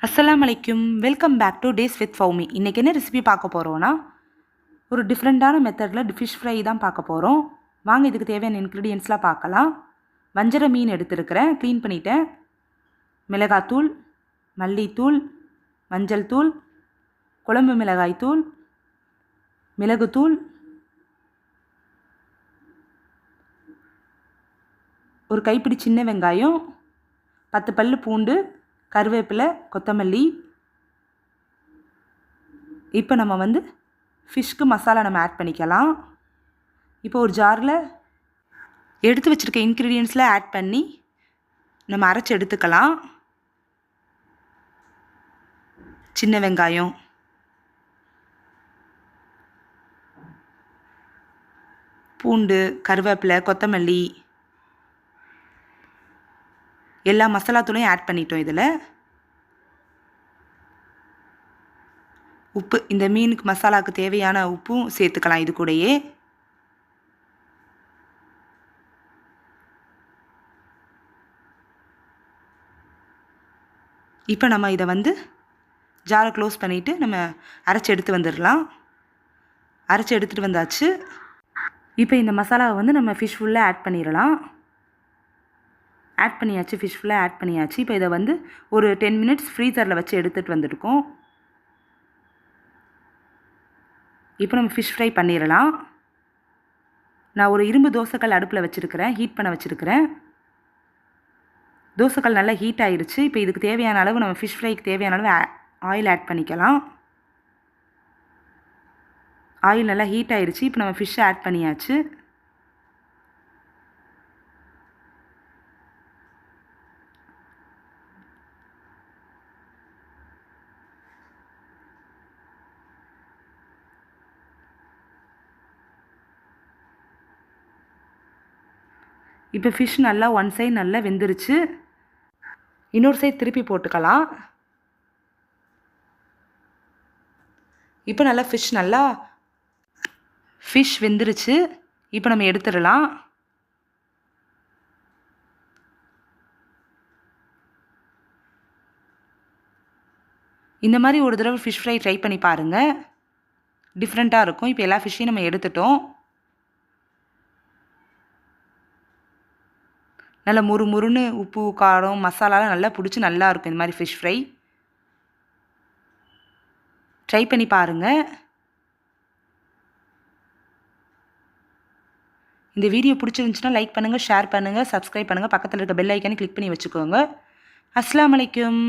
அஸ்ஸலாமு அலைக்கும். Welcome back to days with Fowmi. இன்றைக்கி என்ன ரெசிபி பார்க்க போகிறோன்னா, ஒரு டிஃப்ரெண்ட்டான மெத்தடில் ஃபிஷ் ஃப்ரை தான் பார்க்க போகிறோம். வாங்க இதுக்கு தேவையான இன்க்ரீடியன்ட்ஸ்லாம் பார்க்கலாம். வஞ்சர மீன் எடுத்துருக்கிறேன், க்ளீன் பண்ணிட்டேன். மிளகாத்தூள், மல்லித்தூள், மஞ்சள் தூள், குழம்பு மிளகாய் தூள், மிளகுத்தூள், ஒரு கைப்பிடி சின்ன வெங்காயம், 10 பல்லு பூண்டு, கருவேப்பிலை, கொத்தமல்லி. இப்போ நம்ம ஃபிஷ்க்கு மசாலா நம்ம ஆட் பண்ணிக்கலாம். இப்போ ஒரு ஜாரில் எடுத்து வச்சுருக்க இன்க்ரீடியன்ட்ஸில் ஆட் பண்ணி நம்ம அரைச்சி எடுத்துக்கலாம். சின்ன வெங்காயம், பூண்டு, கருவேப்பிலை, கொத்தமல்லி, எல்லா மசாலா தூளையும் ஆட் பண்ணிட்டோம். இதில் உப்பு, இந்த மீனுக்கு மசாலாவுக்கு தேவையான உப்பும் சேர்த்துக்கலாம் இது கூடயே. இப்போ நம்ம இதை ஜாரை க்ளோஸ் பண்ணிவிட்டு நம்ம அரைச்சி எடுத்து வந்துடலாம். அரைச்சி எடுத்துகிட்டு வந்தாச்சு. இப்போ இந்த மசாலாவை நம்ம ஃபிஷ் ஃபுல்லாக ஆட் பண்ணிடலாம். ஆட் பண்ணியாச்சு, ஃபிஷ் ஃபுல்லாக ஆட் பண்ணியாச்சு. இப்போ இதை ஒரு 10 மினிட்ஸ் ஃப்ரீசரில் வச்சு எடுத்துகிட்டு வந்துருக்கோம். இப்போ நம்ம ஃபிஷ் ஃப்ரை பண்ணிடலாம். நான் ஒரு இரும்பு தோசைக்கல் அடுப்பில் வச்சுருக்கிறேன், ஹீட் பண்ண வச்சுருக்கிறேன். தோசைக்கல் நல்லா ஹீட் ஆகிடுச்சு. இப்போ இதுக்கு தேவையான அளவு நம்ம ஃபிஷ் ஃப்ரைக்கு தேவையான அளவு ஆயில் ஆட் பண்ணிக்கலாம். ஆயில் நல்லா ஹீட் ஆகிடுச்சு. இப்போ நம்ம ஃபிஷ்ஷை ஆட் பண்ணியாச்சு. இப்போ ஃபிஷ் நல்லா ஒன் சைடு நல்லா வெந்துருச்சு. இன்னொரு சைடு திருப்பி போட்டுக்கலாம். இப்போ நல்லா ஃபிஷ் வெந்துருச்சு. இப்போ நம்ம எடுத்துடலாம். இந்த மாதிரி ஒரு தடவை ஃபிஷ் ஃப்ரை ட்ரை பண்ணி பாருங்கள், டிஃப்ரெண்ட்டாக இருக்கும். இப்போ எல்லா ஃபிஷ்ஷையும் நம்ம எடுத்துட்டோம். நல்லா முறுமுறுன்னு உப்பு, காரம், மசாலாலாம் நல்லா பிடிச்சி நல்லாயிருக்கும் இந்த மாதிரி ஃபிஷ் ஃப்ரை. ட்ரை பண்ணி பாருங்கள். இந்த வீடியோ பிடிச்சிருந்துச்சுன்னா லைக் பண்ணுங்கள், ஷேர் பண்ணுங்கள், சப்ஸ்கிரைப் பண்ணுங்கள். பக்கத்தில் இருக்க பெல் ஐக்கானை கிளிக் பண்ணி வச்சுக்கோங்க. அஸ்ஸலாமு அலைக்கும்.